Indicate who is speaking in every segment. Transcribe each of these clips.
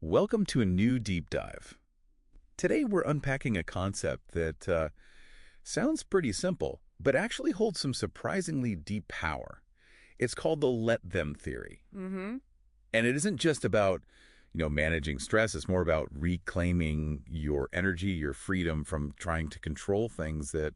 Speaker 1: Welcome to a new deep dive. Today we're unpacking a concept that sounds pretty simple, but actually holds some surprisingly deep power. It's called the let them theory.
Speaker 2: Mm-hmm.
Speaker 1: And it isn't just about, managing stress. It's more about reclaiming your energy, your freedom from trying to control things that,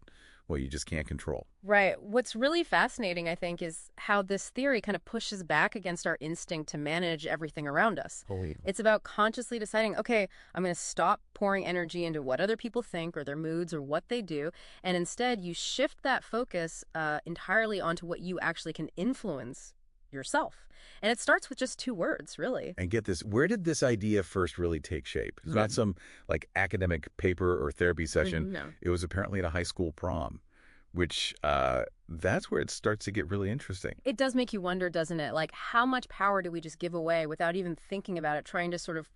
Speaker 1: well, you just can't control.
Speaker 2: Right. What's really fascinating, I think, is how this theory kind of pushes back against our instinct to manage everything around us.
Speaker 1: Holy.
Speaker 2: It's about consciously deciding, okay, I'm going to stop pouring energy into what other people think or their moods or what they do. And instead, you shift that focus entirely onto what you actually can influence yourself. And it starts with just two words, really.
Speaker 1: And get this, where did this idea first really take shape? It's not some academic paper or therapy session.
Speaker 2: No.
Speaker 1: It was apparently at a high school prom, which that's where it starts to get really interesting.
Speaker 2: It does make you wonder, doesn't it? Like, how much power do we just give away without even thinking about it, trying to sort of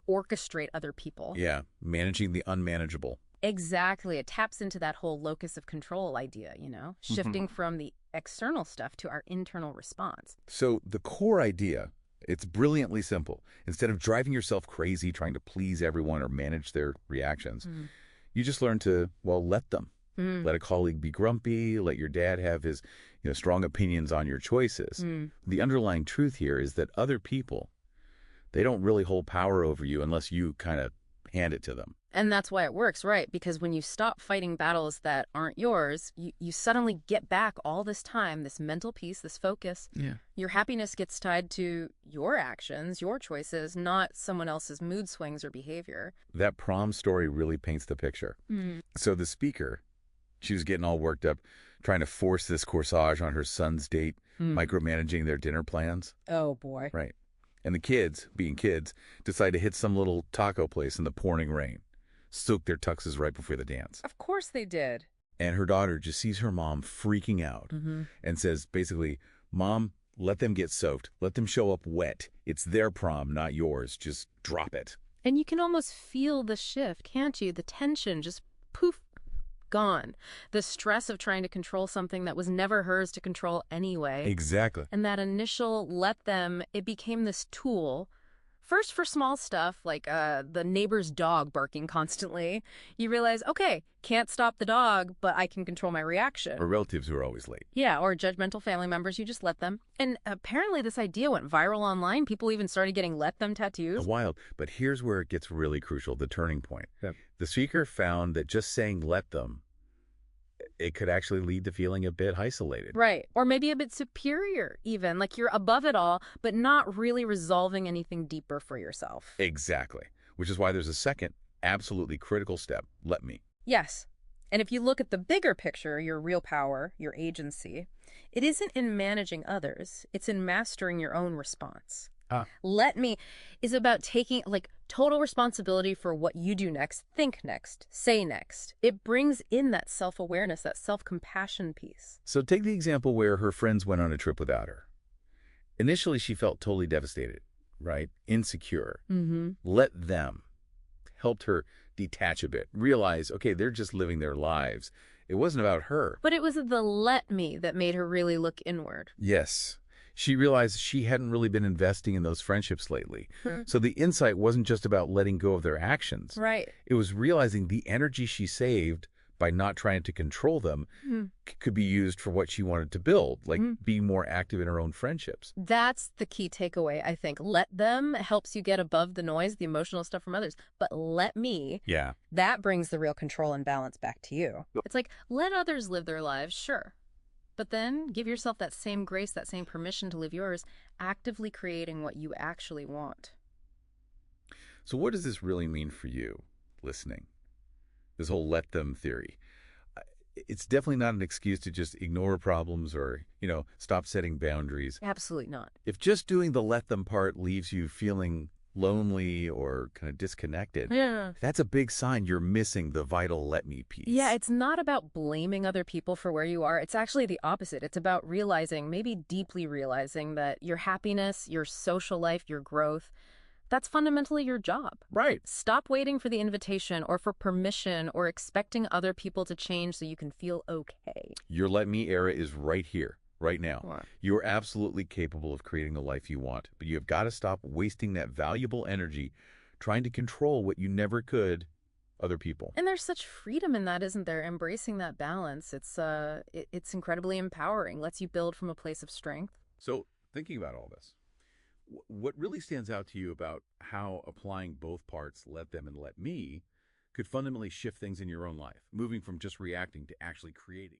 Speaker 2: orchestrate other people?
Speaker 1: Yeah, managing the unmanageable.
Speaker 2: Exactly. It taps into that whole locus of control idea, shifting from the external stuff to our internal response.
Speaker 1: So the core idea, it's brilliantly simple. Instead of driving yourself crazy trying to please everyone or manage their reactions, you just learn to, let them. Let a colleague be grumpy, let your dad have his strong opinions on your choices. The underlying truth here is that other people, they don't really hold power over you unless you kind of hand it to them.
Speaker 2: And that's why it works, right? Because when you stop fighting battles that aren't yours, you suddenly get back all this time, this mental peace, this focus.
Speaker 1: Yeah.
Speaker 2: Your happiness gets tied to your actions, your choices, not someone else's mood swings or behavior.
Speaker 1: That prom story really paints the picture. So the speaker, she was getting all worked up, trying to force this corsage on her son's date, micromanaging their dinner plans.
Speaker 2: Oh, boy.
Speaker 1: Right. And the kids, being kids, decide to hit some little taco place in the pouring rain, soak their tuxes right before the dance.
Speaker 2: Of course they did.
Speaker 1: And her daughter just sees her mom freaking out and says, basically, Mom, let them get soaked. Let them show up wet. It's their prom, not yours. Just drop it.
Speaker 2: And you can almost feel the shift, can't you? The tension just poof, gone. The stress of trying to control something that was never hers to control anyway.
Speaker 1: Exactly.
Speaker 2: And that initial let them, it became this tool. First for small stuff like the neighbor's dog barking constantly. You realize, okay, can't stop the dog, but I can control my reaction.
Speaker 1: Or relatives who are always late.
Speaker 2: Yeah, or judgmental family members, you just let them. And apparently this idea went viral online. People even started getting let them tattoos.
Speaker 1: Wild. But here's where it gets really crucial, the turning point.
Speaker 3: Yep.
Speaker 1: The speaker found that just saying let them, it could actually lead to feeling a bit isolated.
Speaker 2: Right. Or maybe a bit superior, even. Like you're above it all, but not really resolving anything deeper for yourself.
Speaker 1: Exactly. Which is why there's a second, absolutely critical step. Let me.
Speaker 2: Yes. And if you look at the bigger picture, your real power, your agency, it isn't in managing others. It's in mastering your own response. Let me is about taking total responsibility for what you do next, think next, say next. It brings in that self-awareness, that self-compassion piece.
Speaker 1: So take the example where her friends went on a trip without her. Initially, she felt totally devastated, right? Insecure. Let them helped her detach a bit, realize, okay, they're just living their lives. It wasn't about her.
Speaker 2: But it was the let me that made her really look inward.
Speaker 1: Yes. She realized she hadn't really been investing in those friendships lately. So the insight wasn't just about letting go of their actions.
Speaker 2: Right.
Speaker 1: It was realizing the energy she saved by not trying to control them could be used for what she wanted to build, like being more active in her own friendships.
Speaker 2: That's the key takeaway, I think. Let them helps you get above the noise, the emotional stuff from others. But let me,
Speaker 1: Yeah.
Speaker 2: that brings the real control and balance back to you. It's like, let others live their lives, sure. But then give yourself that same grace, that same permission to live yours, actively creating what you actually want.
Speaker 1: So what does this really mean for you, listening? This whole let them theory. It's definitely not an excuse to just ignore problems or, stop setting boundaries.
Speaker 2: Absolutely not.
Speaker 1: If just doing the let them part leaves you feeling lonely or kind of disconnected,
Speaker 2: Yeah.
Speaker 1: that's a big sign you're missing the vital let me piece.
Speaker 2: Yeah, it's not about blaming other people for where you are. It's actually the opposite. It's about realizing, maybe deeply realizing that your happiness, your social life, your growth, that's fundamentally your job.
Speaker 1: Right.
Speaker 2: Stop waiting for the invitation or for permission or expecting other people to change so you can feel okay.
Speaker 1: Your let me era is right here, right now.
Speaker 2: Wow.
Speaker 1: You are absolutely capable of creating the life you want, but you have got to stop wasting that valuable energy trying to control what you never could, other people.
Speaker 2: And there's such freedom in that, isn't there? Embracing that balance. It's incredibly empowering. Lets you build from a place of strength.
Speaker 1: So thinking about all this, what really stands out to you about how applying both parts, let them and let me, could fundamentally shift things in your own life, moving from just reacting to actually creating?